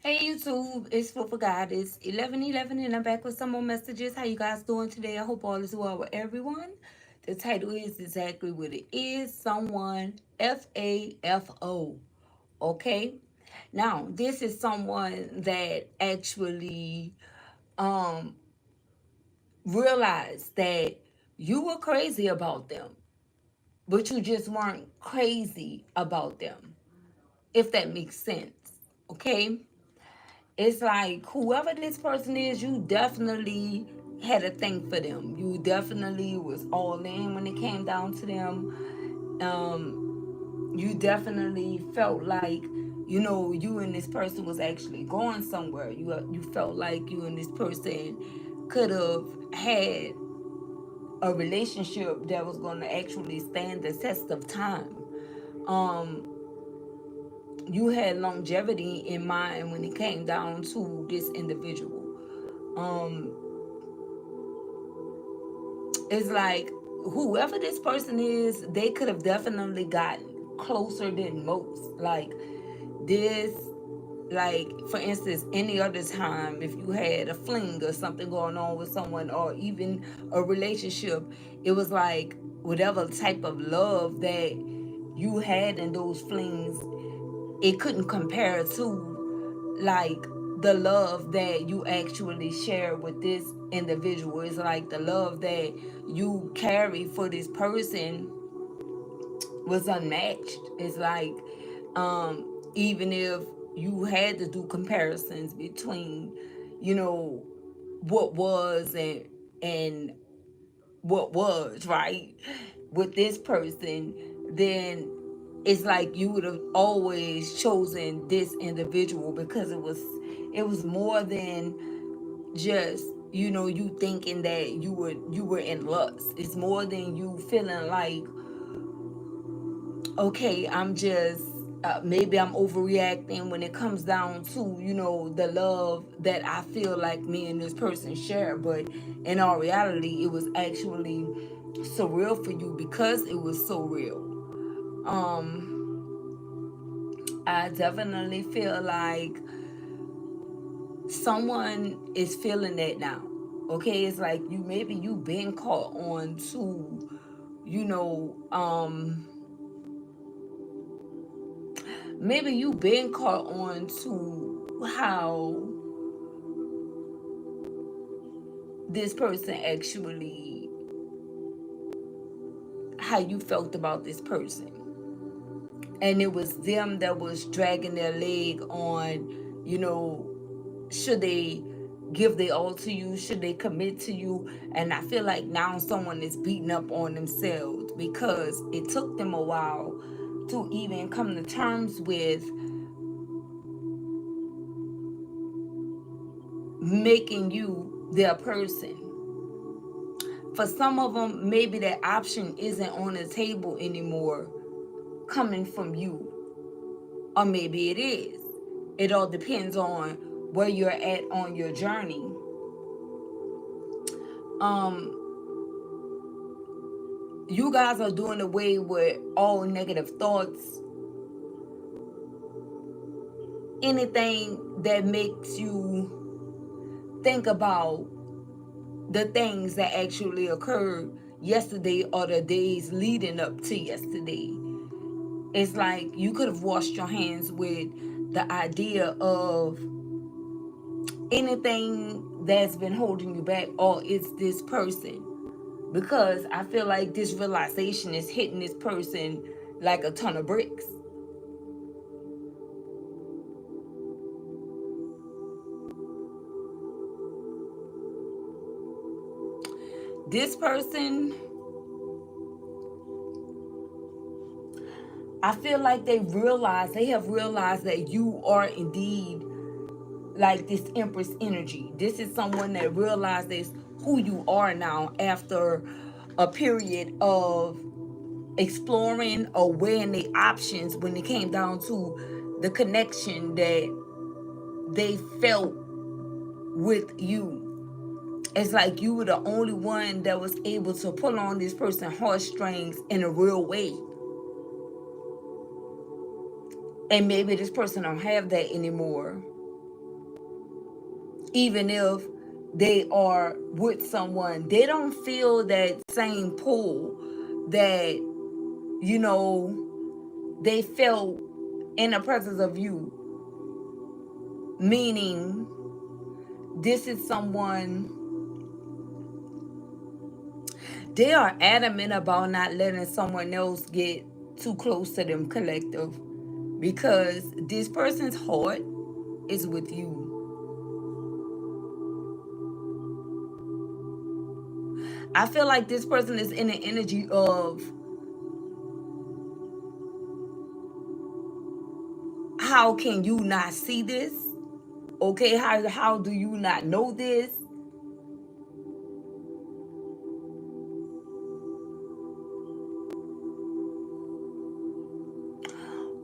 Hey YouTube, it's FAFO Goddess 1111 and I'm back with some more messages. How you guys doing today? I hope all is well with everyone. The title is exactly what it is. Someone FAFO. Okay? Now, this is someone that actually um realized that you were crazy about them, but you just weren't crazy about them. If that makes sense. Okay? It's like whoever this person is, you definitely had a thing for them. You definitely was all in when it came down to them. You definitely felt like, you and this person was actually going somewhere. You felt like you and this person could have had a relationship that was going to actually stand the test of time. Um, you had longevity in mind when it came down to this individual. Um, it's like whoever this person is, they could have definitely gotten closer than most. This, like for instance, any other time, if you had a fling or something going on with someone, or even a relationship, it was like whatever type of love that you had in those flings, it couldn't compare to like the love that you actually share with this individual. It's like the love that you carry for this person was unmatched. It's like even if you had to do comparisons between, you know, what was and what was right with this person, then it's like you would have always chosen this individual because it was more than just, you thinking that you were in lust. It's more than you feeling like, okay, I'm just maybe I'm overreacting when it comes down to, the love that I feel like me and this person share. But in all reality, it was actually surreal for you because it was so real. I definitely feel like someone is feeling that now. Okay, it's like you've been caught on to, you know, maybe you've been caught on to how this person actually, how you felt about this person. And it was them that was dragging their leg on, should they give their all to you? Should they commit to you? And I feel like now someone is beating up on themselves because it took them a while to even come to terms with making you their person. For some of them, maybe that option isn't on the table anymore coming from you, or maybe it is. It all depends on where you're at on your journey. Um, you guys are doing away with all negative thoughts, anything that makes you think about the things that actually occurred yesterday or the days leading up to yesterday. It's like you could have washed your hands with the idea of anything that's been holding you back, or it's this person. Because I feel like this realization is hitting this person like a ton of bricks. This person, I feel like they have realized that you are indeed like this Empress energy. This is someone that realizes who you are now after a period of exploring or weighing the options when it came down to the connection that they felt with you. It's like you were the only one that was able to pull on this person's heartstrings in a real way. And maybe this person don't have that anymore. even if they are with someone, they don't feel that same pull that, you know, they felt in the presence of you. Meaning, this is someone, they are adamant about not letting someone else get too close to them collective, because this person's heart is with you. I feel like this person is in the energy of, how can you not see this? Okay, how do you not know this?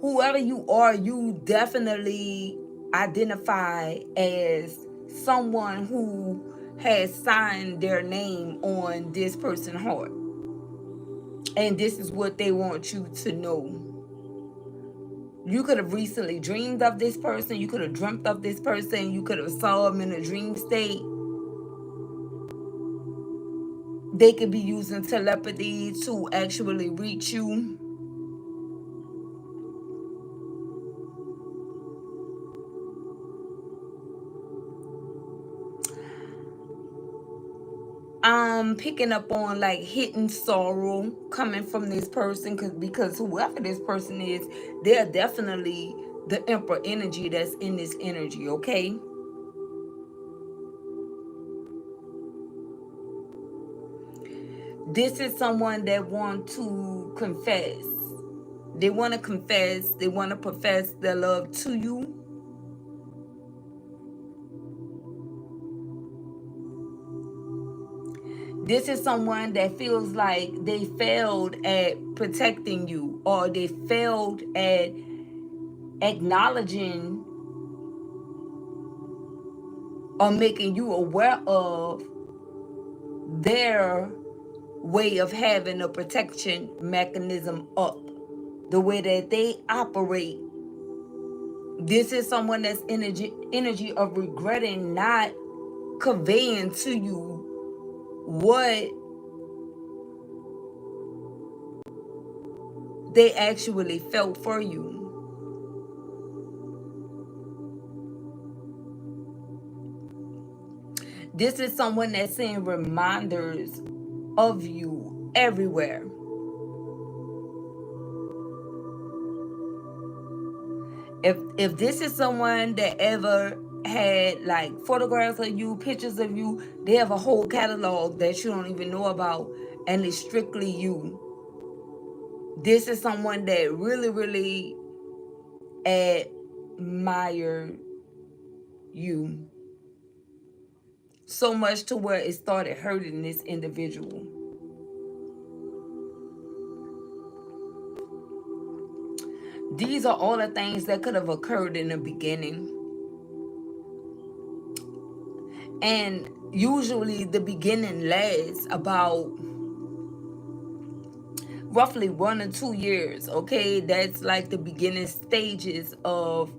Whoever you are, you definitely identify as someone who has signed their name on this person's heart. And this is what they want you to know. You could have recently dreamed of this person. You could have dreamt of this person. You could have saw them in a dream state. They could be using telepathy to actually reach you. I'm picking up on like hidden sorrow coming from this person, because whoever this person is, they're definitely the emperor energy that's in this energy, okay? This is someone that want to confess. They want to confess, they want to profess their love to you. This is someone that feels like they failed at protecting you, or they failed at acknowledging or making you aware of their way of having a protection mechanism up, the way that they operate. This is someone that's energy of regretting not conveying to you what they actually felt for you. This is someone that's seeing reminders of you everywhere. If this is someone that ever had like photographs of you, pictures of you, they have a whole catalog that you don't even know about, and it's strictly you. This is someone that really, really admire you so much to where it started hurting this individual. These are all the things that could have occurred in the beginning. And usually the beginning lasts about roughly 1 or 2 years, okay? That's like the beginning stages of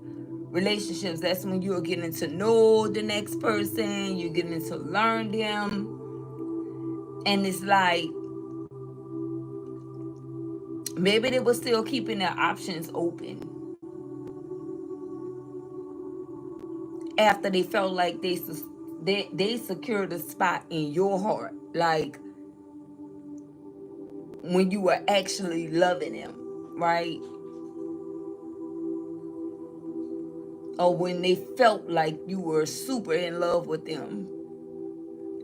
relationships. That's when you're getting to know the next person, you're getting to learn them. And it's like, maybe they were still keeping their options open after they felt like they secured a spot in your heart, like when you were actually loving them, right? Or when they felt like you were super in love with them.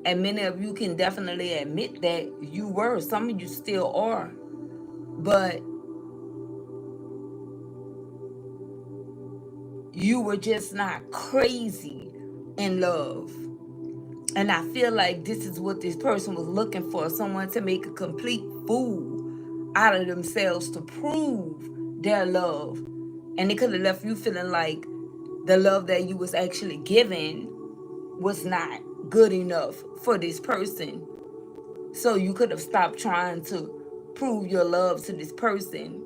And many of you can definitely admit that you were. Some of you still are. But you were just not crazy in love. And I feel like this is what this person was looking for. Someone to make a complete fool out of themselves to prove their love. And it could have left you feeling like the love that you was actually given was not good enough for this person. So you could have stopped trying to prove your love to this person.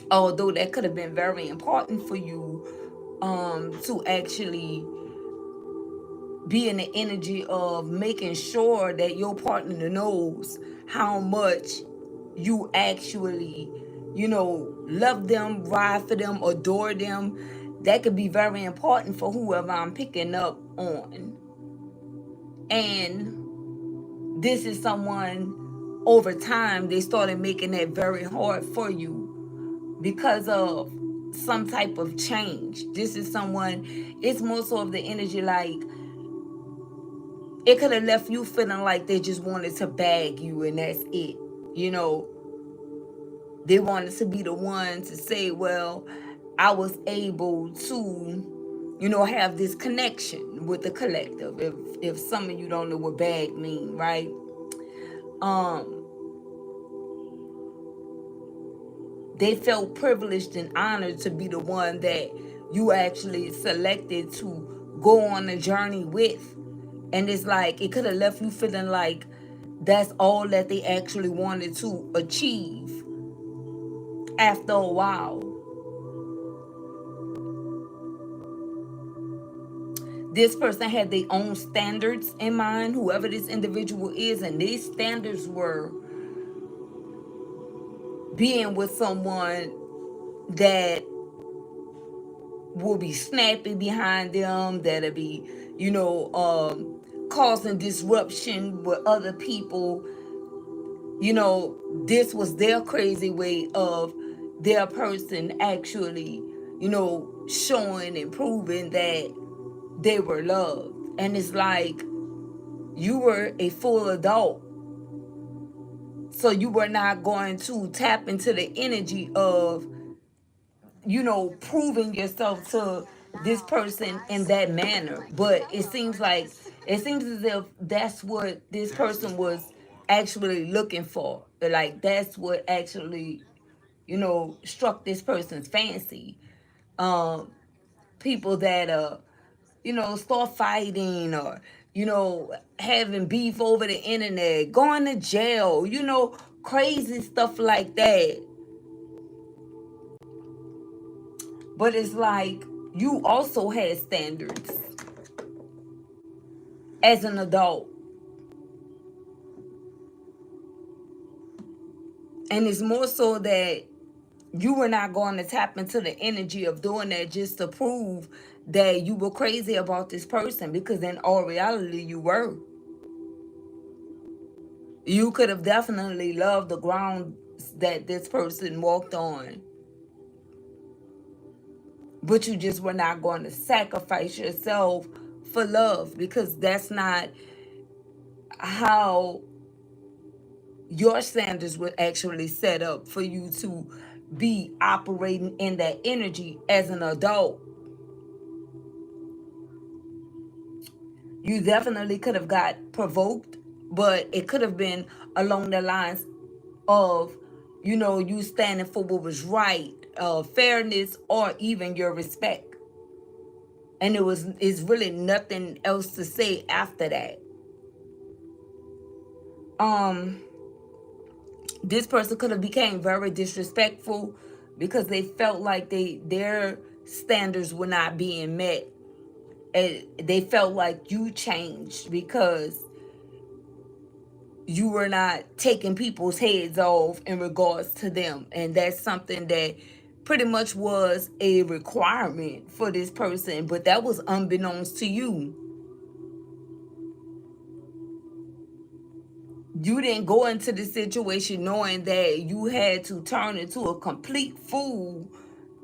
Although that could have been very important for you to actually be in the energy of making sure that your partner knows how much you actually, love them, ride for them, adore them. That could be very important for whoever I'm picking up on. And this is someone, over time, they started making that very hard for you because of some type of change. This is someone, it's more so of the energy like it could have left you feeling like they just wanted to bag you and that's it. You know, they wanted to be the one to say, well, I was able to, have this connection with the collective. If some of you don't know what bag mean, right? Um, they felt privileged and honored to be the one that you actually selected to go on a journey with. And it's like it could have left you feeling like that's all that they actually wanted to achieve after a while. This person had their own standards in mind, whoever this individual is, and these standards were being with someone that will be snappy behind them, that'll be, causing disruption with other people. This was their crazy way of their person actually, showing and proving that they were loved. And it's like you were a full adult, so you were not going to tap into the energy of, proving yourself to this person in that manner. But it seems as if that's what this person was actually looking for. Like that's what actually, struck this person's fancy. Um, People that start fighting or, having beef over the internet, going to jail, crazy stuff like that. But it's like you also had standards as an adult. And it's more so that you were not going to tap into the energy of doing that just to prove that you were crazy about this person, because in all reality you were. You could have definitely loved the ground that this person walked on, but you just were not going to sacrifice yourself for love, because that's not how your standards were actually set up for you to be operating in that energy as an adult. You definitely could have got provoked, but it could have been along the lines of, you standing for what was right, fairness, or even your respect. And it's really nothing else to say after that. Um, this person could have became very disrespectful because they felt like their standards were not being met. And they felt like you changed because you were not taking people's heads off in regards to them. And that's something that pretty much was a requirement for this person, but that was unbeknownst to you. You didn't go into the situation knowing that you had to turn into a complete fool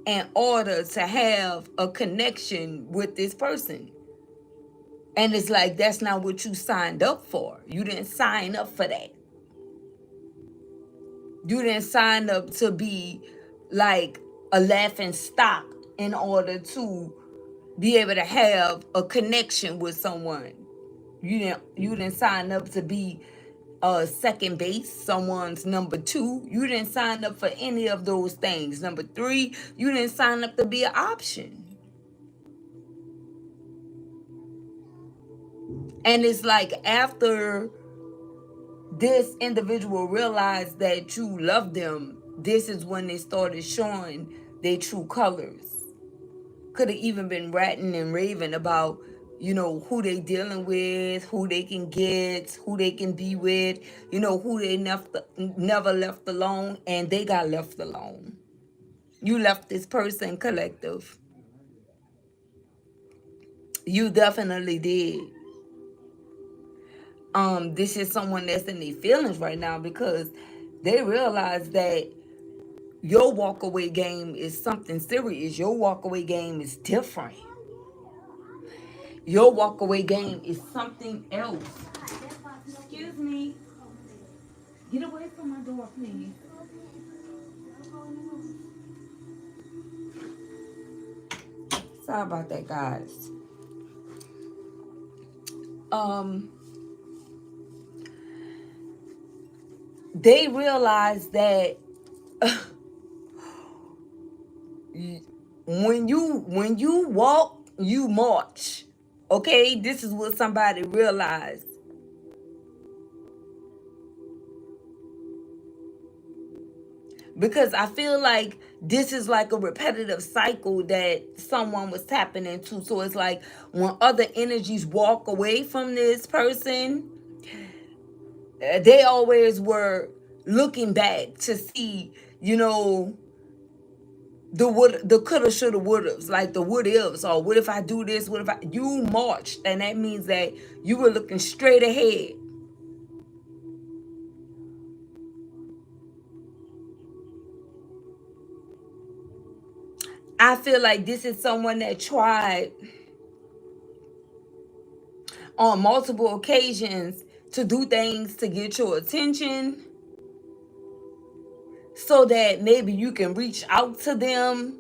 in order to have a connection with this person. And it's like, that's not what you signed up for. You didn't sign up for that. You didn't sign up to be like a laughing stock in order to be able to have a connection with someone. You didn't sign up to be second base, someone's number two. You didn't sign up for any of those things. Number three, you didn't sign up to be an option. And it's like after this individual realized that you love them, this is when they started showing their true colors. Could have even been ranting and raving about who they dealing with, who they can get, who they can be with, who they never left alone, and they got left alone. You left this person, collective. You definitely did. This is someone that's in their feelings right now because they realize that your walkaway game is something serious. Your walkaway game is different. Your walkaway game is something else. Excuse me. Get away from my door, please. Sorry about that, guys. Um, they realize that when you walk, you march. Okay, this is what somebody realized. Because I feel like this is like a repetitive cycle that someone was tapping into. So it's like when other energies walk away from this person, they always were looking back to see, the coulda, shoulda, wouldas, like the what ifs, or what if I do this, what if you marched, and that means that you were looking straight ahead. I feel like this is someone that tried on multiple occasions to do things to get your attention so that maybe you can reach out to them.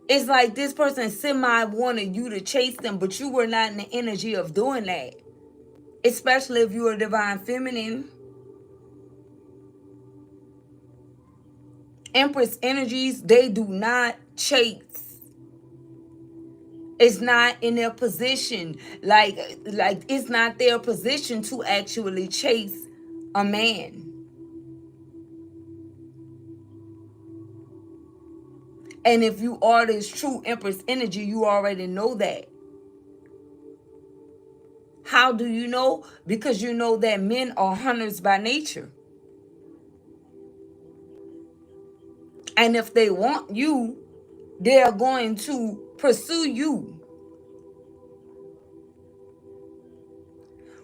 It's like this person semi wanted you to chase them, but you were not in the energy of doing that. Especially if you are divine feminine. Empress energies, they do not chase. It's not in their position. Like it's not their position to actually chase a man. And if you are this true Empress energy, you already know that. How do you know? Because you know that men are hunters by nature. And if they want you, they are going to pursue you.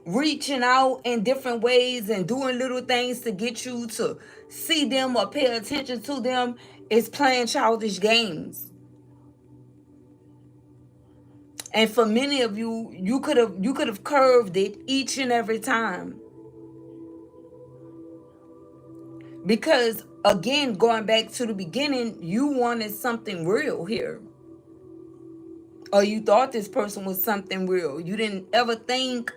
Reaching out in different ways and doing little things to get you to see them or pay attention to them is playing childish games. And for many of you, you could have curved it each and every time. Because again, going back to the beginning, you wanted something real here. Or you thought this person was something real. You didn't ever think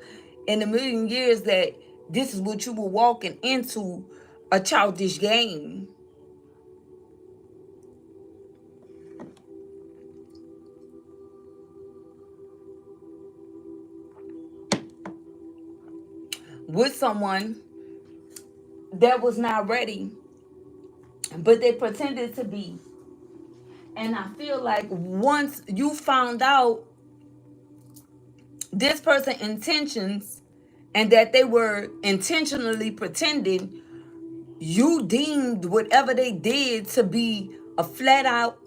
in a million years that this is what you were walking into, a childish game. With someone that was not ready, but they pretended to be. And I feel like once you found out this person's intentions and that they were intentionally pretending, you deemed whatever they did to be a flat out,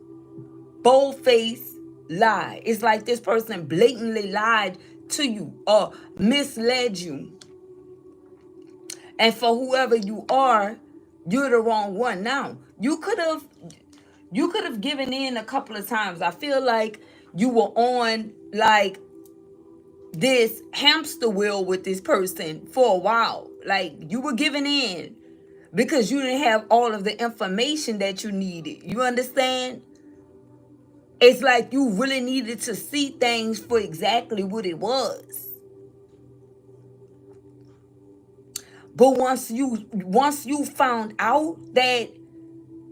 bold faced lie. It's like this person blatantly lied to you or misled you. And for whoever you are, you're the wrong one. Now, you could have given in a couple of times. I feel like you were on like this hamster wheel with this person for a while. Like you were giving in because you didn't have all of the information that you needed. You understand? It's like you really needed to see things for exactly what it was. But once you found out that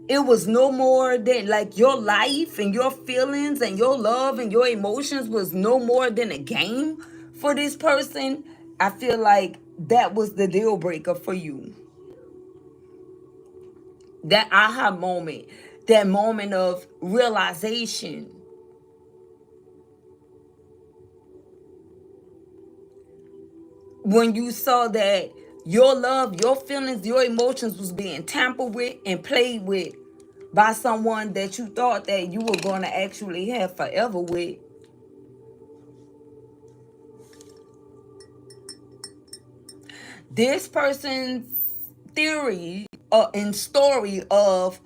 it was no more than like your life and your feelings and your love and your emotions was no more than a game for this person, I feel like that was the deal breaker for you. That aha moment, that moment of realization. when you saw that your love, your feelings, your emotions was being tampered with and played with by someone that you thought that you were going to actually have forever with. This person's theory and story of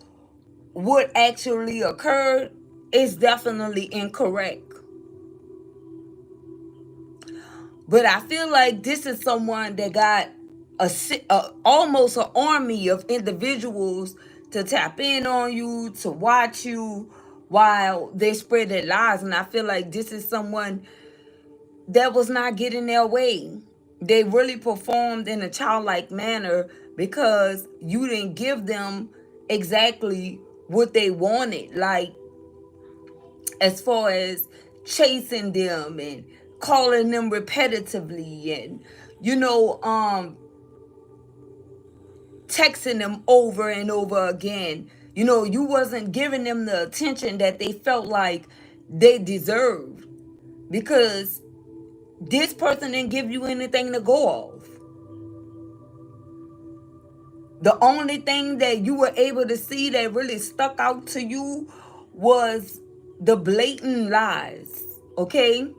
what actually occurred is definitely incorrect. But I feel like this is someone that got almost an army of individuals to tap in on you, to watch you while they spread their lies. And I feel like this is someone that was not getting their way. They really performed in a childlike manner because you didn't give them exactly what they wanted. Like, as far as chasing them and calling them repetitively and you know texting them over and over again. You wasn't giving them the attention that they felt like they deserved, because this person didn't give you anything to go off. The only thing that you were able to see that really stuck out to you was the blatant lies, okay?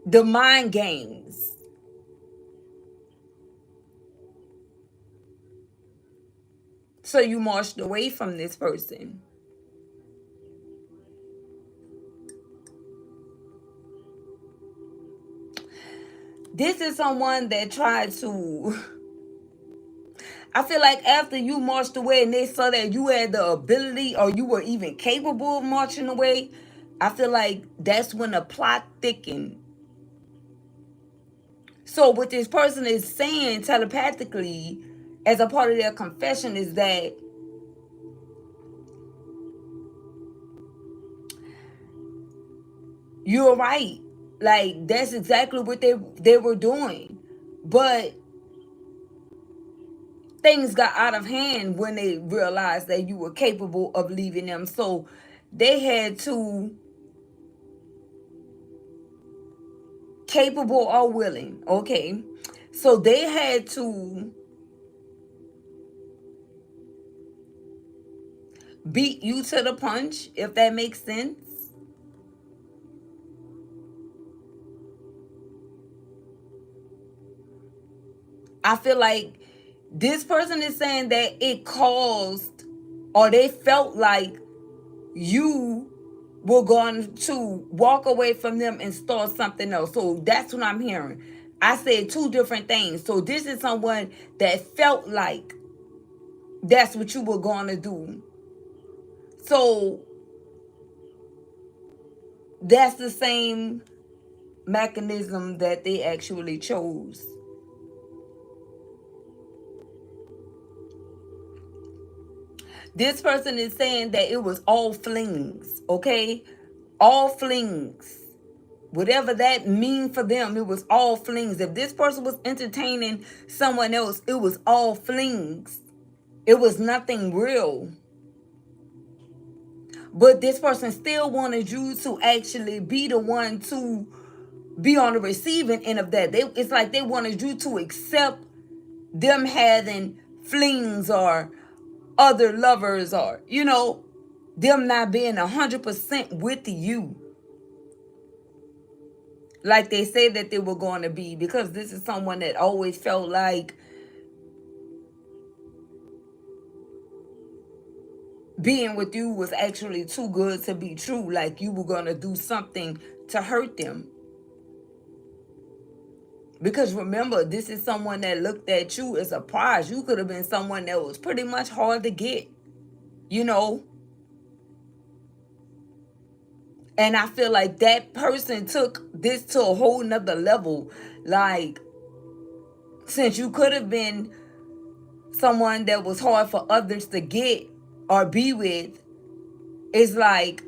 The mind games. So you marched away from this person. This is someone that tried to. I feel like after you marched away and they saw that you had the ability or you were even capable of marching away, I feel like that's when the plot thickened. So what this person is saying telepathically as a part of their confession is that you're right. Like, that's exactly what they were doing. But things got out of hand when they realized that you were capable of leaving them. So they had to, capable or willing, okay? So they had to beat you to the punch, if that makes sense. I feel like this person is saying that it caused, or they felt like you were going to walk away from them and start something else. So that's what I'm hearing. I said two different things. So this is someone that felt like that's what you were going to do. So that's the same mechanism that they actually chose. This person is saying that it was all flings, okay? All flings. Whatever that mean for them, it was all flings. If this person was entertaining someone else, it was all flings. It was nothing real. But this person still wanted you to actually be the one to be on the receiving end of that. It's like they wanted you to accept them having flings or other lovers, or them not being 100% with you like they said that they were going to be, because this is someone that always felt like being with you was actually too good to be true, like you were going to do something to hurt them. Because remember, this is someone that looked at you as a prize. You could have been someone that was pretty much hard to get, you know. And I feel like that person took this to a whole nother level. Like, since you could have been someone that was hard for others to get or be with, it's like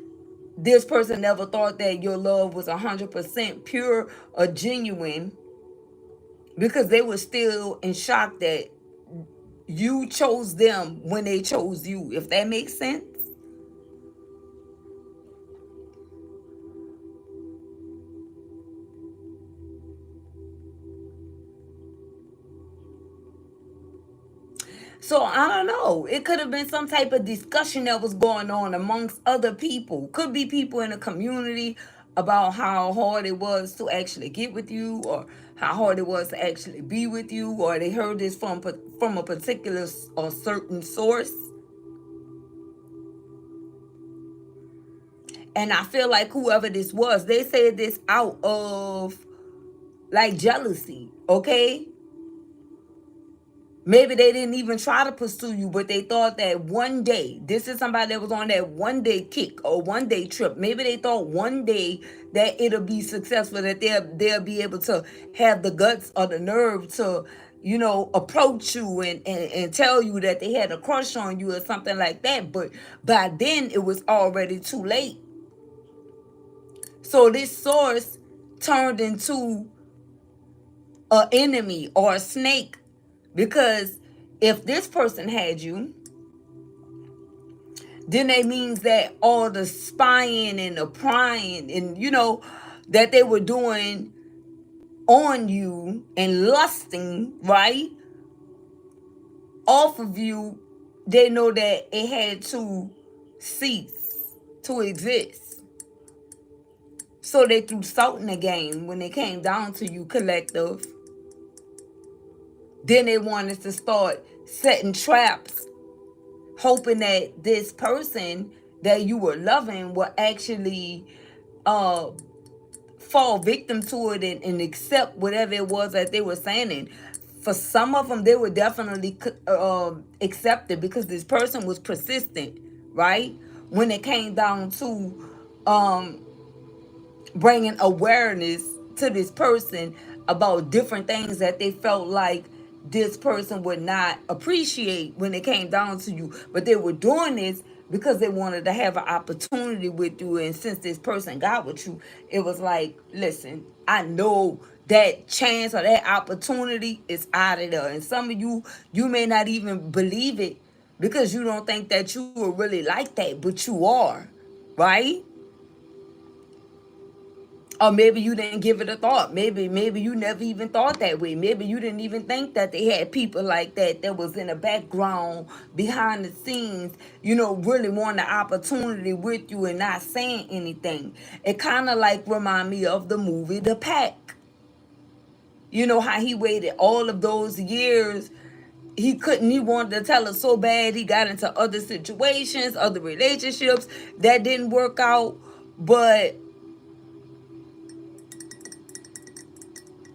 this person never thought that your love was 100% pure or genuine, because they were still in shock that you chose them when they chose you, if that makes sense. So I don't know. It could have been some type of discussion that was going on amongst other people. Could be people in the community about how hard it was to actually get with you, or how hard it was to actually be with you, or they heard this from a particular or certain source. And I feel like whoever this was, they said this out of like jealousy, okay? Maybe they didn't even try to pursue you, but they thought that one day, this is somebody that was on that one day kick or one day trip. Maybe they thought one day that it'll be successful, that they'll be able to have the guts or the nerve to, approach you and tell you that they had a crush on you or something like that. But by then it was already too late. So this source turned into an enemy or a snake, because if this person had you, then that means that all the spying and the prying and that they were doing on you and lusting, right, off of you, they know that it had to cease to exist. So they threw salt in the game when it came down to you, collective. Then they wanted to start setting traps, hoping that this person that you were loving will actually fall victim to it and accept whatever it was that they were saying. And for some of them, they would definitely accept it, because this person was persistent, right? When it came down to um, bringing awareness to this person about different things that they felt like this person would not appreciate when it came down to you. But they were doing this because they wanted to have an opportunity with you. And since this person got with you, it was like, listen, I know that chance or that opportunity is out of there. And some of you, you may not even believe it, because you don't think that you are really like that, but you are, right? Or maybe you didn't give it a thought. Maybe you never even thought that way. Maybe you didn't even think that they had people like that was in the background, behind the scenes, really wanting the opportunity with you and not saying anything. It kind of like remind me of the movie The Pack. You know how he waited all of those years. He wanted to tell us so bad. He got into other situations, other relationships that didn't work out. But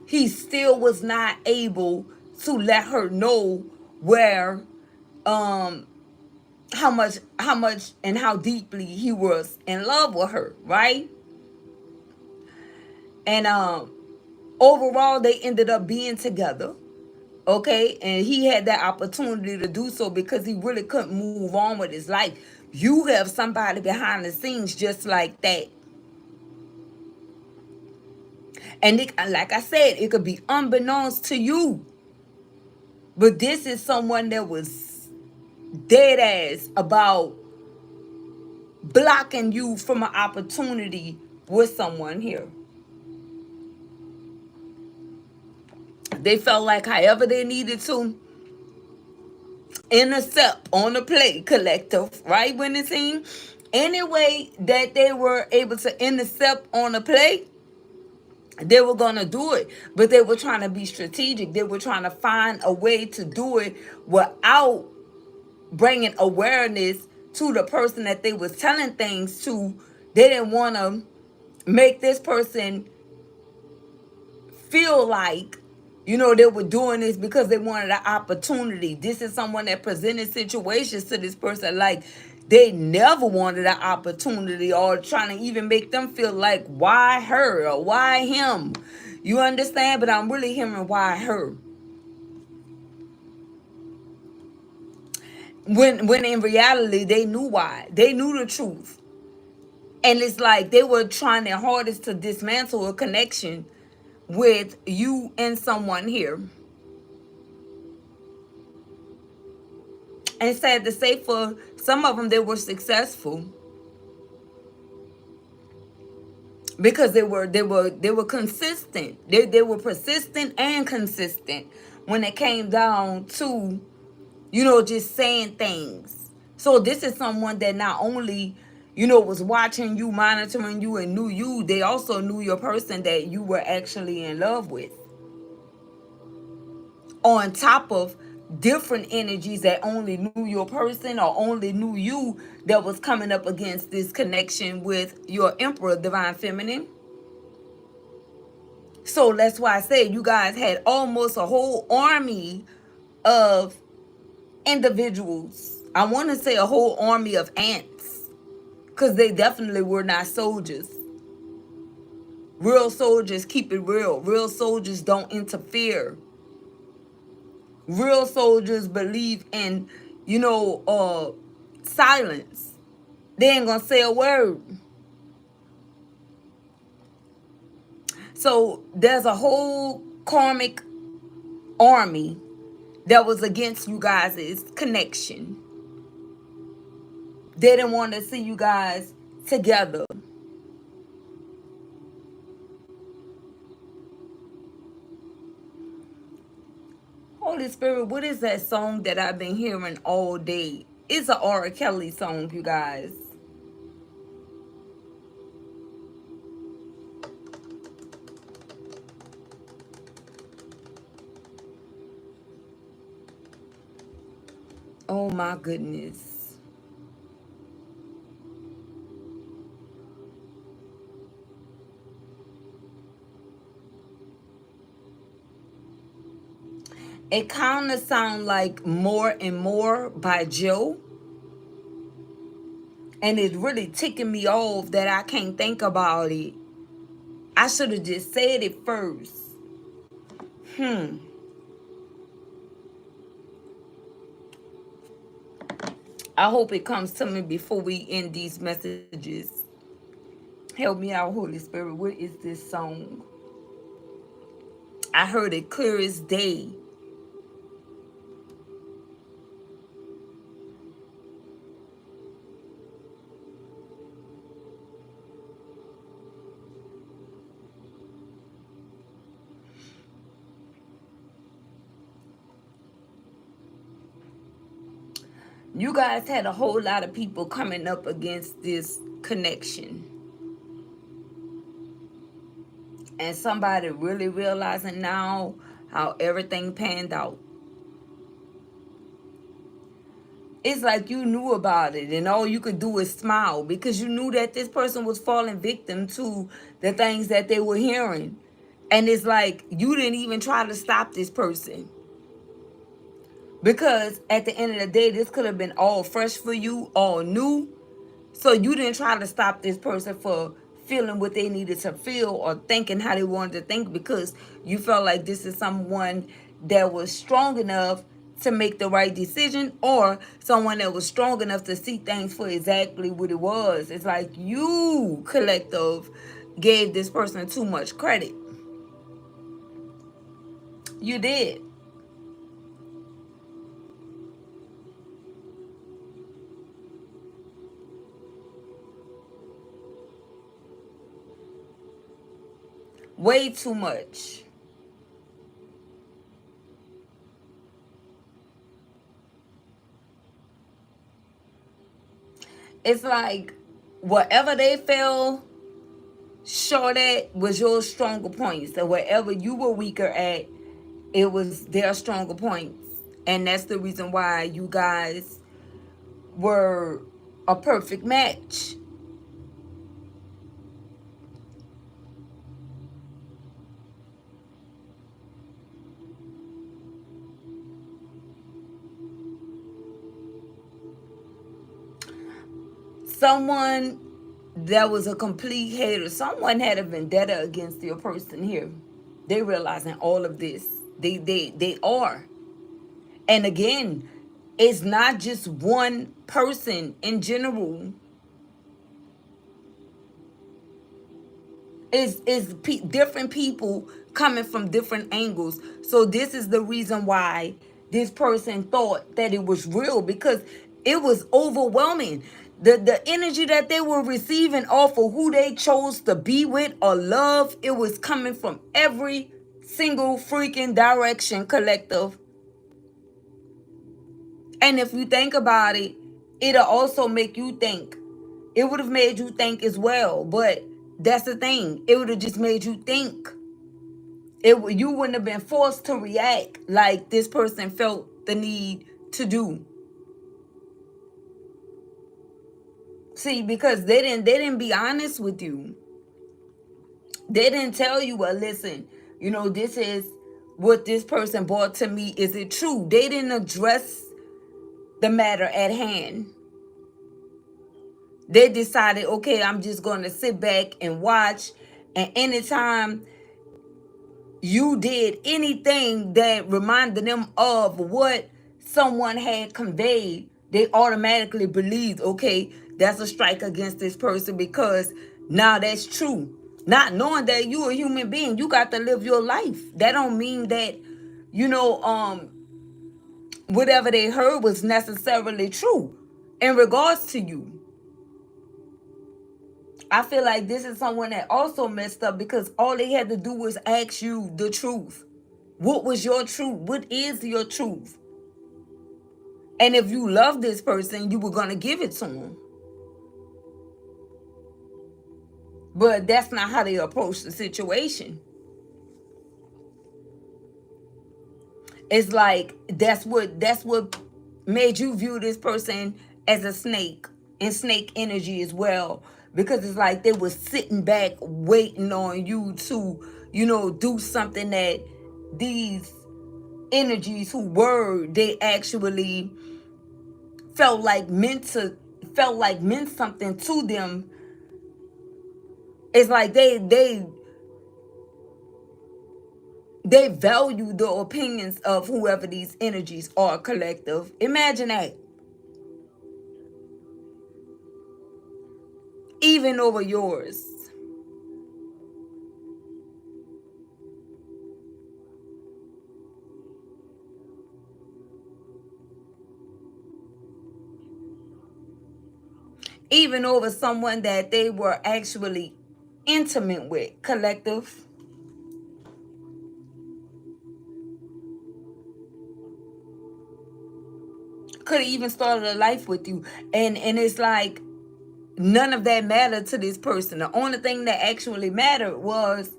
he still was not able to let her know where how much and how deeply he was in love with her, right? And overall they ended up being together, okay? And he had that opportunity to do so because he really couldn't move on with his life. You have somebody behind the scenes just like that. And like I said, it could be unbeknownst to you, but this is someone that was dead ass about blocking you from an opportunity with someone here. They felt like however they needed to intercept on the play, collective, right? When it seemed any way that they were able to intercept on the play, they were going to do it. But they were trying to be strategic. They were trying to find a way to do it without bringing awareness to the person that they was telling things to. They didn't want to make this person feel like, they were doing this because they wanted an opportunity. This is someone that presented situations to this person like they never wanted an opportunity, or trying to even make them feel like, why her or why him? You understand? But I'm really hearing why her. When in reality, they knew why. They knew the truth. And it's like they were trying their hardest to dismantle a connection with you and someone here. And sad to say, for some of them, they were successful because they were consistent. They were persistent and consistent when it came down to just saying things. So this is someone that not only, was watching you, monitoring you, and knew you, they also knew your person that you were actually in love with. On top of different energies that only knew your person or only knew you, that was coming up against this connection with your Emperor, Divine Feminine. So that's why I say you guys had almost a whole army of individuals. I want to say a whole army of ants, because they definitely were not soldiers. Real soldiers keep it real. Real soldiers don't interfere. Real soldiers believe in, silence. They ain't gonna say a word. So there's a whole karmic army that was against you guys' connection. They didn't want to see you guys together. Holy Spirit, what is that song that I've been hearing all day? It's a R. Kelly song, you guys. Oh my goodness. It kind of sounds like More and More by Joe. And it's really ticking me off that I can't think about it. I should have just said it first. Hmm. I hope it comes to me before we end these messages. Help me out, Holy Spirit. What is this song? I heard it clear as day. You guys had a whole lot of people coming up against this connection. And somebody really realizing now how everything panned out. It's like you knew about it and all you could do is smile, because you knew that this person was falling victim to the things that they were hearing. And it's like you didn't even try to stop this person. Because at the end of the day, this could have been all fresh for you, all new. So you didn't try to stop this person for feeling what they needed to feel or thinking how they wanted to think, because you felt like this is someone that was strong enough to make the right decision, or someone that was strong enough to see things for exactly what it was. It's like you, collective, gave this person too much credit. You did. Way too much. It's like whatever they fell short at was your stronger points. So wherever you were weaker at, it was their stronger points. And that's the reason why you guys were a perfect match. Someone that was a complete hater, someone had a vendetta against your person here. They realizing all of this. They are. And again, it's not just one person in general. It's different people coming from different angles. So this is the reason why this person thought that it was real, because it was overwhelming. The energy that they were receiving off of who they chose to be with or love, it was coming from every single freaking direction, collective. And if you think about it, it'll also make you think. It would have made you think as well. But that's the thing. It would have just made you think. You wouldn't have been forced to react like this person felt the need to do. See, because they didn't be honest with you. They didn't tell you, well, listen, this is what this person brought to me. Is it true? They didn't address the matter at hand. They decided, okay, I'm just going to sit back and watch. And anytime you did anything that reminded them of what someone had conveyed, they automatically believed, okay, that's a strike against this person because now that's true. Not knowing that you a human being, you got to live your life. That don't mean that, you know, um, whatever they heard was necessarily true in regards to you. I feel like this is someone that also messed up because all they had to do was ask you the truth. What was your truth? What is your truth? And if you love this person, you were going to give it to them. But that's not how they approach the situation. It's like that's what made you view this person as a snake and snake energy as well. Because it's like they were sitting back waiting on you to, do something that these energies who were, they actually felt like meant something to them. It's like they value the opinions of whoever these energies are collective. Imagine that. Even over yours. Even over someone that they were actually intimate with, collective. Could have even started a life with you. And it's like none of that mattered to this person. The only thing that actually mattered was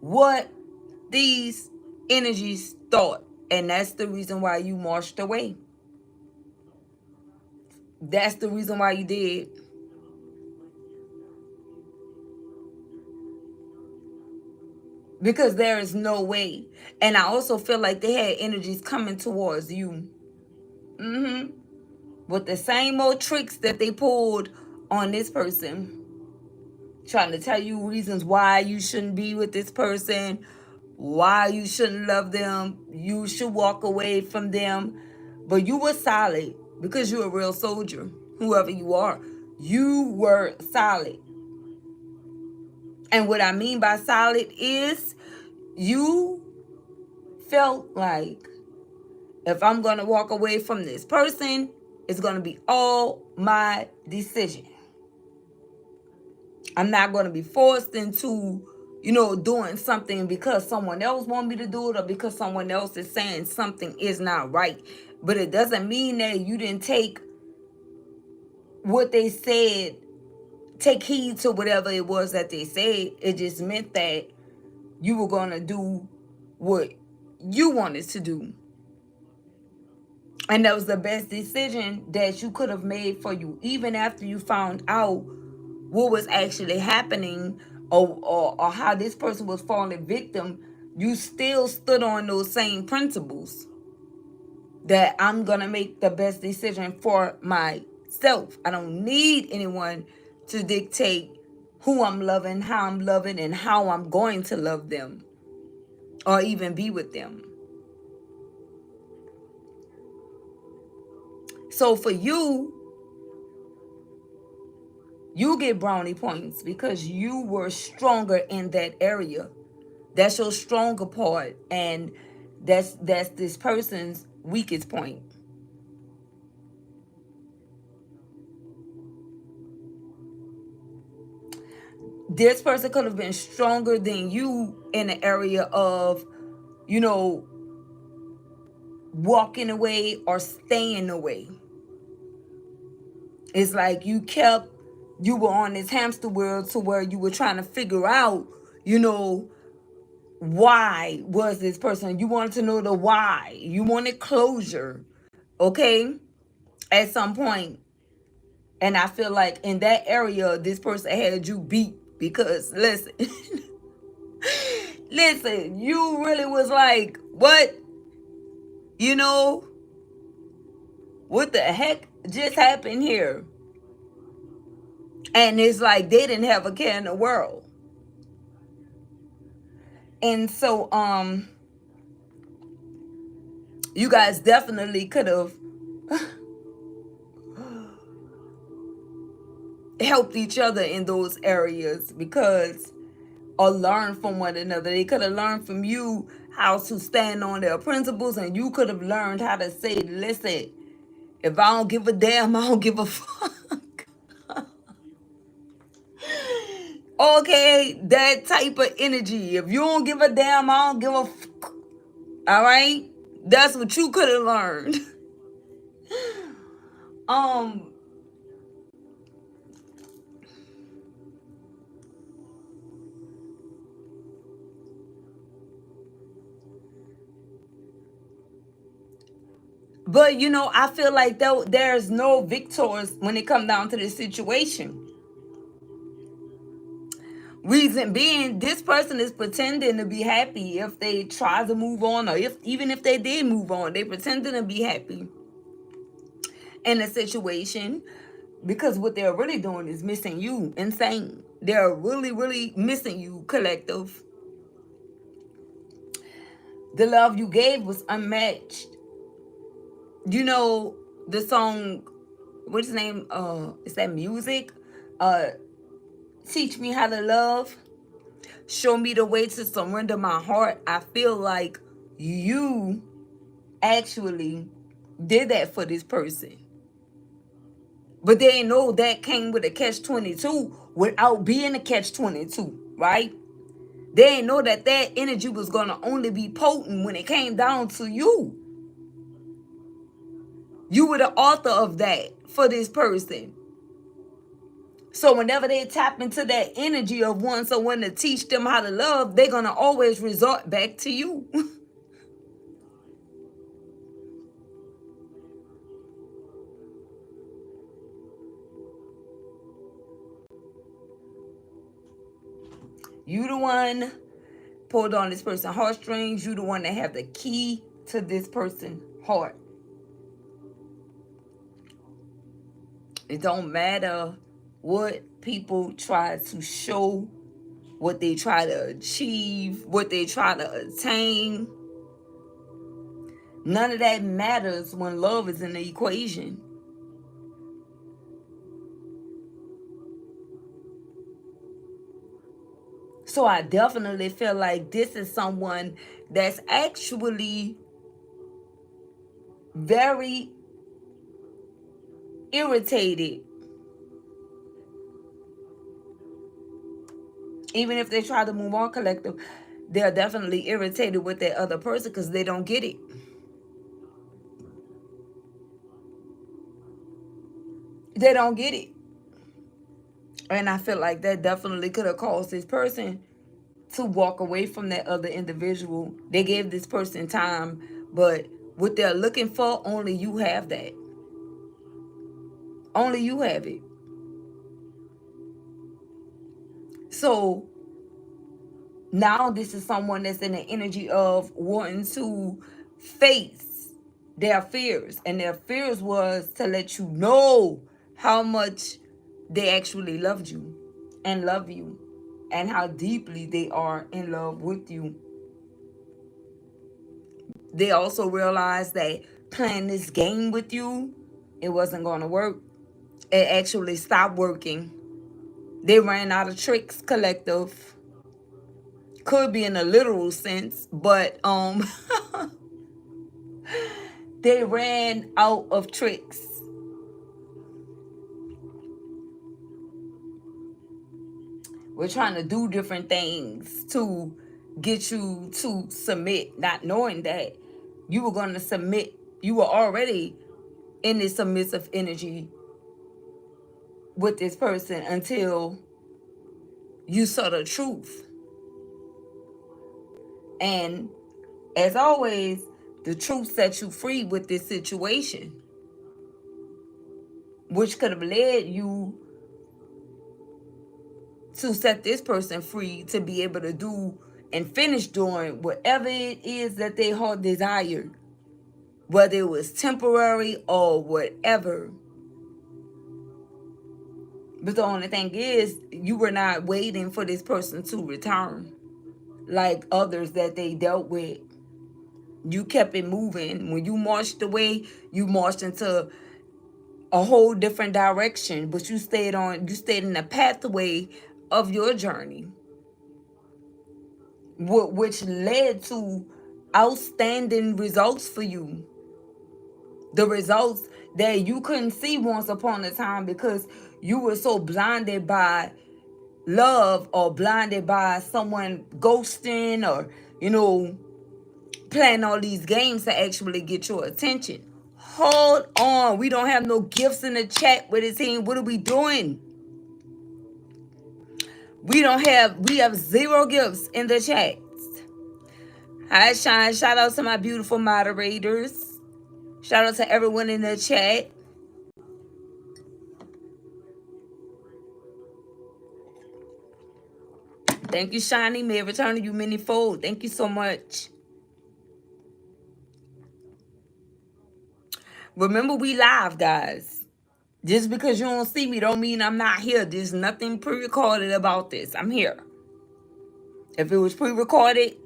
what these energies thought. And that's the reason why you marched away. That's the reason why you did. Because there is no way. And I also feel like they had energies coming towards you. Mm-hmm. With the same old tricks that they pulled on this person. Trying to tell you reasons why you shouldn't be with this person, why you shouldn't love them, you should walk away from them. But you were solid because you're a real soldier, whoever you are. You were solid. And what I mean by solid is you felt like if I'm going to walk away from this person, it's going to be all my decision. I'm not going to be forced into, doing something because someone else want me to do it or because someone else is saying something is not right. But it doesn't mean that you didn't take what they said, take heed to whatever it was that they said. It just meant that you were going to do what you wanted to do. And that was the best decision that you could have made for you, even after you found out what was actually happening or how this person was falling victim. You still stood on those same principles that I'm going to make the best decision for myself. I don't need anyone to dictate who I'm loving, how I'm loving, and how I'm going to love them or even be with them. So for you, you get brownie points because you were stronger in that area. That's your stronger part, and that's this person's weakest point. This person could have been stronger than you in the area of, you know, walking away or staying away. It's like you were on this hamster wheel to where you were trying to figure out, why was this person. You wanted to know the why. You wanted closure, okay, at some point. And I feel like in that area, this person had you beat because, listen, listen, you really was like, what? You know, what the heck just happened here? And it's like they didn't have a care in the world. And so, you guys definitely could have helped each other in those areas because, or learn from one another. They could have learned from you how to stand on their principles, and you could have learned how to say, listen, if I don't give a damn, I don't give a fuck. Okay, that type of energy. If you don't give a damn, I don't give a fuck. All right? That's what you could have learned. um but I feel like there's no victors when it comes down to this situation. Reason being, this person is pretending to be happy if they try to move on, or even if they did move on, they pretending to be happy in a situation, because what they're really doing is missing you. Insane. They're really, really missing you, collective. The love you gave was unmatched. You know the song, what's the name? Is that Music? Uh, Teach Me How to Love. Show me the way to surrender my heart. I feel like you actually did that for this person. But they didn't know that came with a catch-22 without being a catch-22, right? They didn't know that energy was going to only be potent when it came down to you. You were the author of that for this person. So whenever they tap into that energy of wanting someone to teach them how to love, they're going to always resort back to you. You the one pulled on this person's heartstrings. You the one that have the key to this person's heart. It don't matter what people try to show, what they try to achieve, what they try to attain. None of that matters when love is in the equation. So I definitely feel like this is someone that's actually very irritated. Even if they try to move on, collective, they're definitely irritated with that other person because they don't get it. They don't get it. And I feel like that definitely could have caused this person to walk away from that other individual. They gave this person time, but what they're looking for, only you have that. Only you have it. So now this is someone that's in the energy of wanting to face their fears. And their fears was to let you know how much they actually loved you and love you, and how deeply they are in love with you. They also realized that playing this game with you, it wasn't going to work. It actually stopped working. They ran out of tricks, collective. Could be in a literal sense, but they ran out of tricks. We're trying to do different things to get you to submit, not knowing that you were going to submit. You were already in this submissive energy with this person until you saw the truth. And as always, the truth set you free with this situation, which could have led you to set this person free to be able to do and finish doing whatever it is that they heart desired, whether it was temporary or whatever. But the only thing is, you were not waiting for this person to return like others that they dealt with. You kept it moving. When you marched away, you marched into a whole different direction, but you stayed in the pathway of your journey, which led to outstanding results for you. The results that you couldn't see once upon a time because you were so blinded by love or blinded by someone ghosting or, playing all these games to actually get your attention. Hold on. We don't have no gifts in the chat with the team. What are we doing? We have 0 gifts in the chat. Hi, Shine. Shout out to my beautiful moderators. Shout out to everyone in the chat. Thank you, Shiny. May it return to you many-fold. Thank you so much. Remember, we live, guys. Just because you don't see me don't mean I'm not here. There's nothing pre-recorded about this. I'm here. If it was pre-recorded,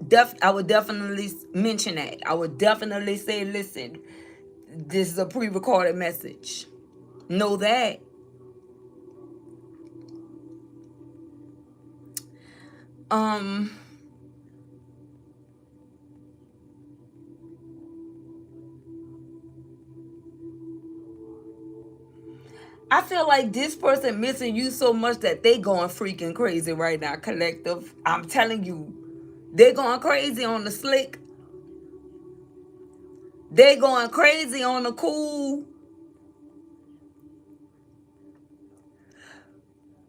I would definitely mention that. I would definitely say, listen, this is a pre-recorded message. Know that. I feel like this person missing you so much that they going freaking crazy right now, collective. I'm telling you, they're going crazy on the slick. They're going crazy on the cool.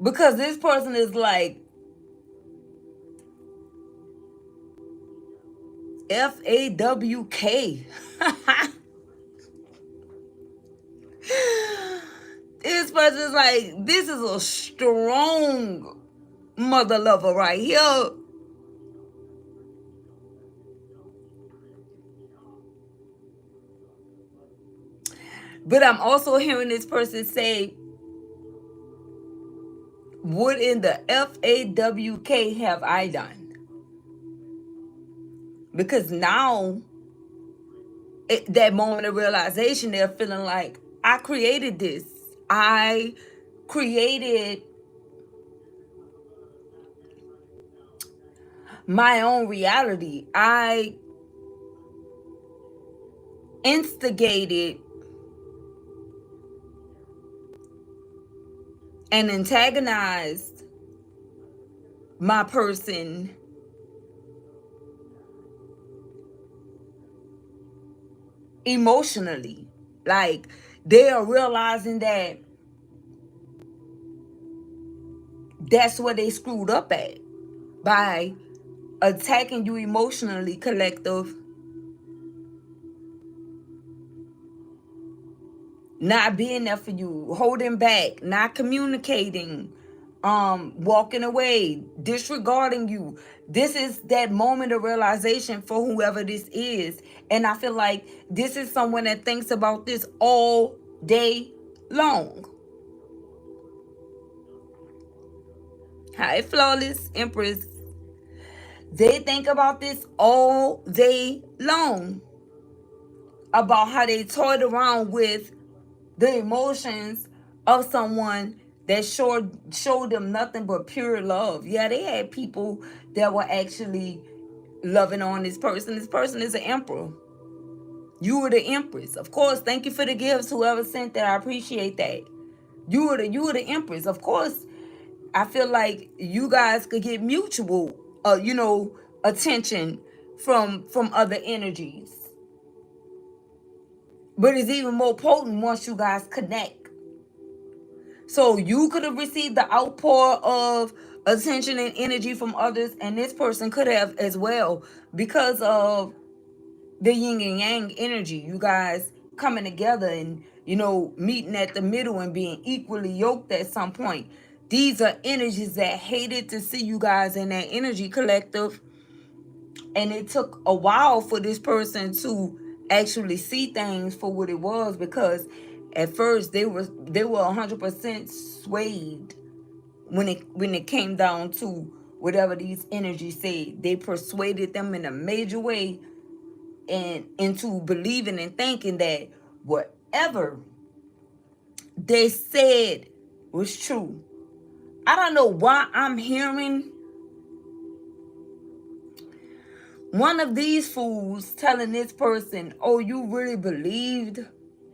Because this person is like FAWK. This person is like, this is a strong mother lover right here. But I'm also hearing this person say, what in the FAWK have I done? Because now, that moment of realization, they're feeling like, I created this. I created my own reality. I instigated and antagonized my person emotionally. Like, they are realizing that that's where they screwed up at, by attacking you emotionally, collective. Not being there for you, holding back, not communicating, walking away, disregarding you. This is that moment of realization for whoever this is. And I feel like this is someone that thinks about this all day long. Hi, Flawless Empress. They think about this all day long, about how they toyed around with the emotions of someone that showed them nothing but pure love. Yeah, they had people that were actually loving on this person. This person is an emperor. You were the empress. Of course, thank you for the gifts, whoever sent that. I appreciate that. You were the empress. Of course, I feel like you guys could get mutual attention from other energies. But it's even more potent once you guys connect. So you could have received the outpour of attention and energy from others, and this person could have as well, because of the yin and yang energy. You guys coming together and, meeting at the middle and being equally yoked at some point. These are energies that hated to see you guys in that energy collective. And it took a while for this person to actually see things for what it was, because at first they were 100% swayed when it came down to whatever these energies said. They persuaded them in a major way and into believing and thinking that whatever they said was true. I don't know why I'm hearing one of these fools telling this person, "Oh, you really believed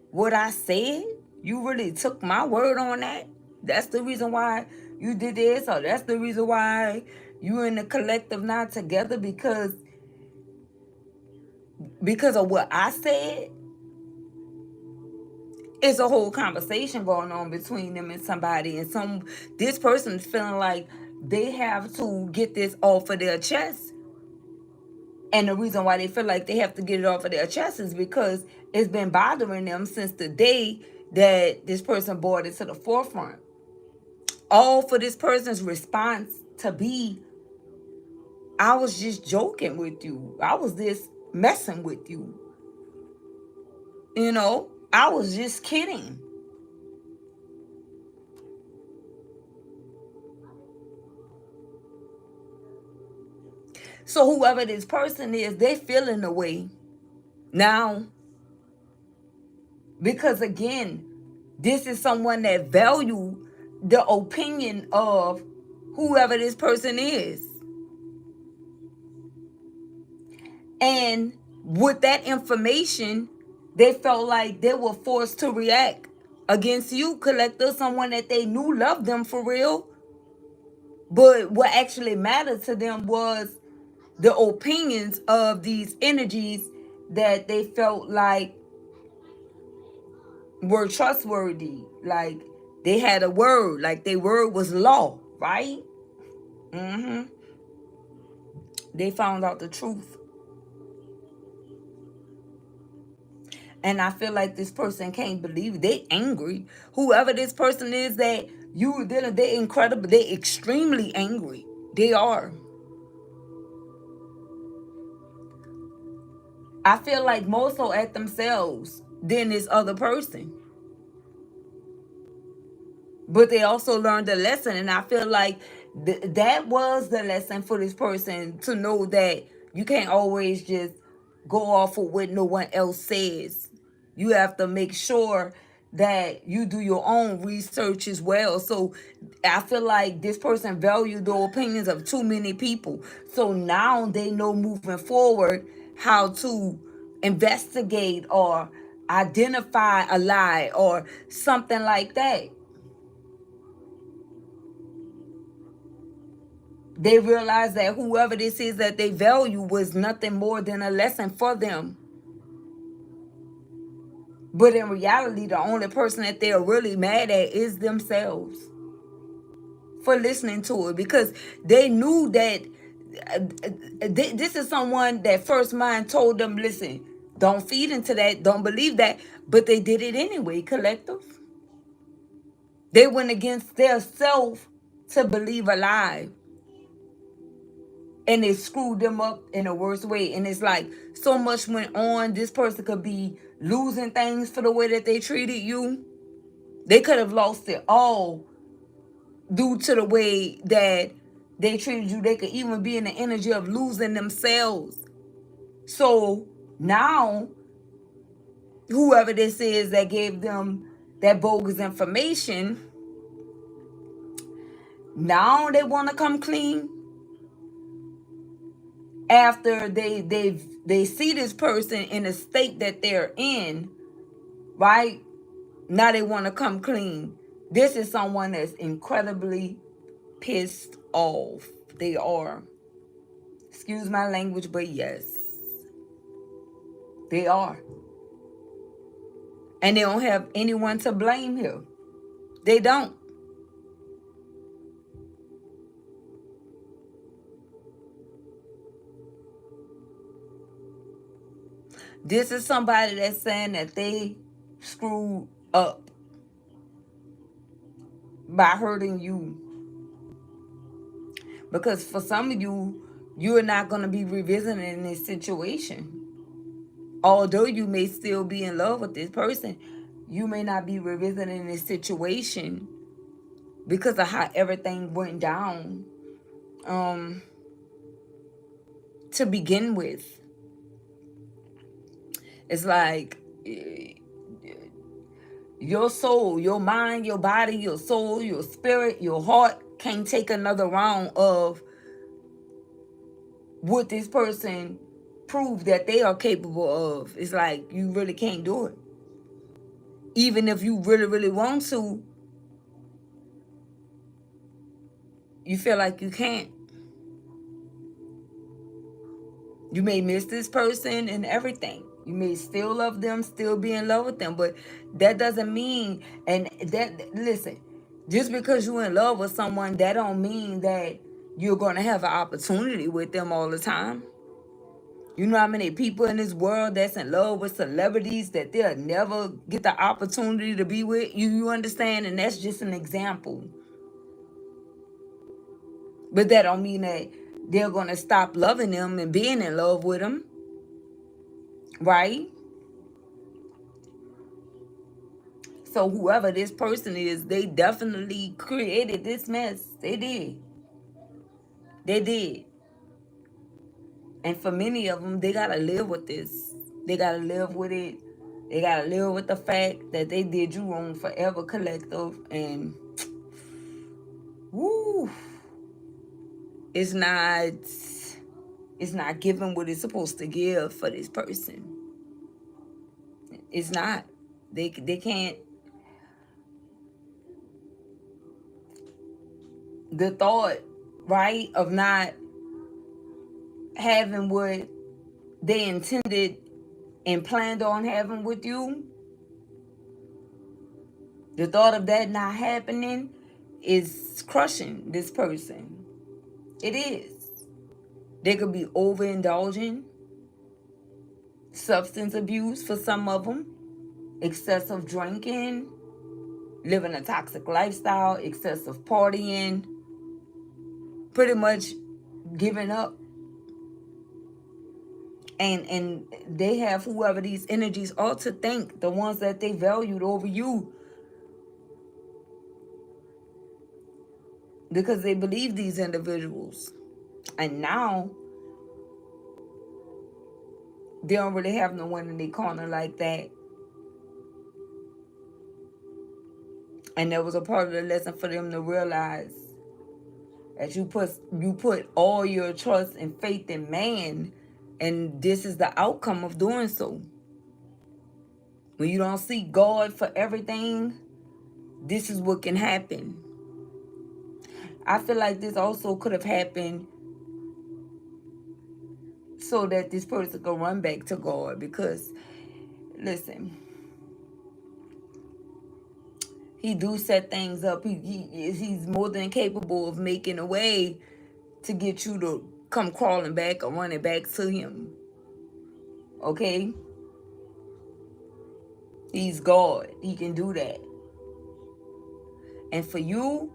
what I said? You really took my word on that? That's the reason why you did this, or that's the reason why you in the collective not together, because of what I said." It's a whole conversation going on between them and somebody, and this person is feeling like they have to get this off of their chest. And the reason why they feel like they have to get it off of their chest is because it's been bothering them since the day that this person brought it to the forefront. All for this person's response to be, "I was just joking with you. I was just messing with you. I was just kidding." So whoever this person is, they feeling the way now, because again, this is someone that value the opinion of whoever this person is. And with that information, they felt like they were forced to react against you, collector, someone that they knew loved them for real. But what actually mattered to them was the opinions of these energies that they felt like were trustworthy. Like they had a word, like their word was law, right? Mm-hmm. They found out the truth. And I feel like this person can't believe it. They angry. Whoever this person is that you were dealing, they incredible. They extremely angry. They are. I feel like more so at themselves than this other person. But they also learned a lesson, and I feel like that was the lesson for this person, to know that you can't always just go off of what no one else says. You have to make sure that you do your own research as well. So I feel like this person valued the opinions of too many people, so now they know moving forward how to investigate or identify a lie or something like that. They realize that whoever this is that they value was nothing more than a lesson for them. But in reality, the only person that they're really mad at is themselves for listening to it, because they knew that this is someone that first mind told them, "Listen, don't feed into that, don't believe that," but they did it anyway, collective. They went against their self to believe a lie, and it screwed them up in a worse way. And it's like so much went on. This person could be losing things for the way that they treated you. They could have lost it all due to the way that they treated you. They could even be in the energy of losing themselves. So now, whoever this is that gave them that bogus information, now they want to come clean after they see this person in a state that they're in, right? Now they want to come clean. This is someone that's incredibly pissed off. They are. Excuse my language, but yes, they are. And they don't have anyone to blame here. They don't. This is somebody that's saying that they screwed up by hurting you. Because for some of you, you're not going to be revisiting this situation. Although you may still be in love with this person, you may not be revisiting this situation because of how everything went down to begin with. It's like your soul, your mind, your body, your soul, your spirit, your heart can't take another round of what this person proved that they are capable of. It's like you really can't do it. Even if you really, really want to, you feel like you can't. You may miss this person and everything. You may still love them, still be in love with them, but that doesn't mean, and that, listen, just because you're in love with someone, that don't mean that you're going to have an opportunity with them all the time. You know how many people in this world that's in love with celebrities that they'll never get the opportunity to be with? You understand? And that's just an example. But that don't mean that they're going to stop loving them and being in love with them. Right? So whoever this person is, they definitely created this mess. They did. They did. And for many of them, they got to live with this. They got to live with it. They got to live with the fact that they did you wrong forever, collective. And woo, it's not giving what it's supposed to give for this person. It's not. They can't. The thought, right, of not having what they intended and planned on having with you, the thought of that not happening is crushing this person. It is. They could be overindulging, substance abuse for some of them, excessive drinking, living a toxic lifestyle, excessive partying, pretty much giving up. And they have whoever these energies are to think, the ones that they valued over you, because they believe these individuals. And now they don't really have no one in their corner like that. And that was a part of the lesson for them to realize that you put all your trust and faith in man, and this is the outcome of doing so. When you don't see God for everything, this is what can happen. I feel like this also could have happened so that this person could run back to God, because listen, he do set things up. He's more than capable of making a way to get you to come crawling back or running back to him. Okay? He's God. He can do that. And for you,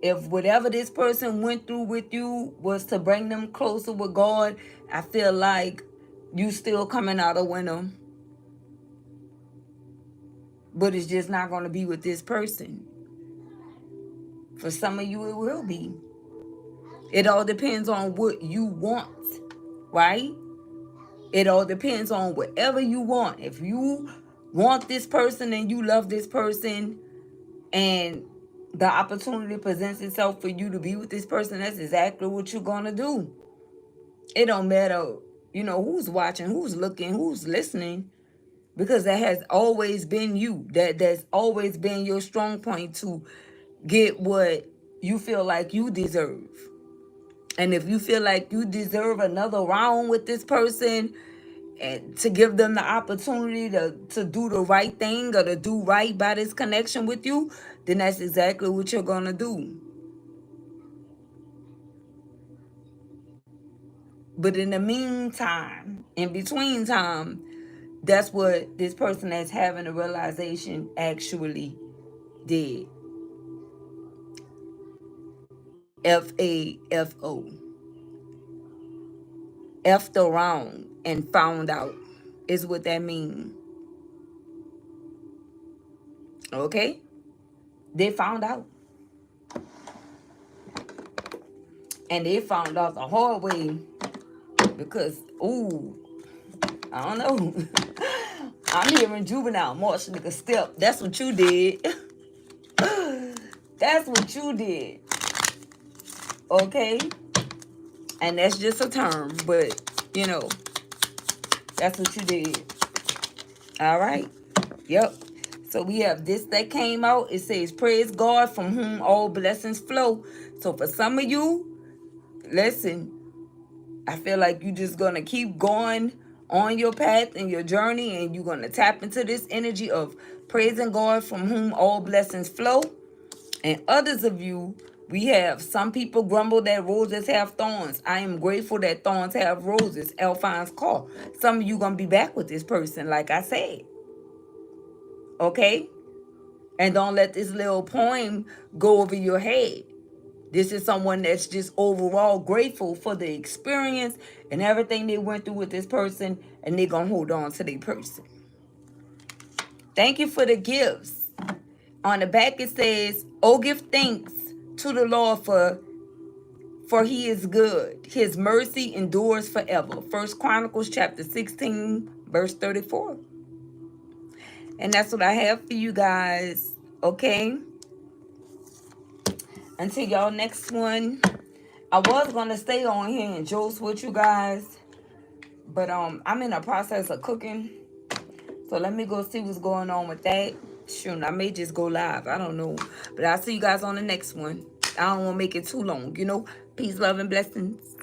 if whatever this person went through with you was to bring them closer with God, I feel like you still coming out a winner. But it's just not going to be with this person. For some of you, it will be. It all depends on what you want, right? It all depends on whatever you want. If you want this person and you love this person and the opportunity presents itself for you to be with this person, that's exactly what you're going to do. It don't matter, who's watching, who's looking, who's listening, because that has always been you. That's always been your strong point to get what you feel like you deserve. And if you feel like you deserve another round with this person, and to give them the opportunity to do the right thing or to do right by this connection with you, then that's exactly what you're gonna do. But in the meantime, in between time, that's what this person that's having a realization actually did. FAFO. F'd around and found out is what that means. Okay? They found out. And they found out the hard way because, ooh, I don't know. I'm hearing juvenile march nigga step. That's what you did. That's what you did. Okay? And that's just a term, but you know, that's what you did. All right. Yep. So we have this that came out. It says, praise God from whom all blessings flow. So for some of you, listen, I feel like you're just going to keep going on your path and your journey, and you're going to tap into this energy of praising God from whom all blessings flow. And others of you, we have some people grumble that roses have thorns. I am grateful that thorns have roses. Alphine's call. Some of you going to be back with this person, like I said. Okay? And don't let this little poem go over your head. This is someone that's just overall grateful for the experience and everything they went through with this person, and they're going to hold on to their person. Thank you for the gifts. On the back it says, oh, give thanks to the Lord for he is good. His mercy endures forever. First Chronicles chapter 16, verse 34. And that's what I have for you guys. Okay? Until y'all next one. I was gonna stay on here and juice with you guys, but I'm in a process of cooking, so let me go see what's going on with that. Shoot, I may just go live. I don't know, but I'll see you guys on the next one. I don't want to make it too long, you know. Peace, love, and blessings.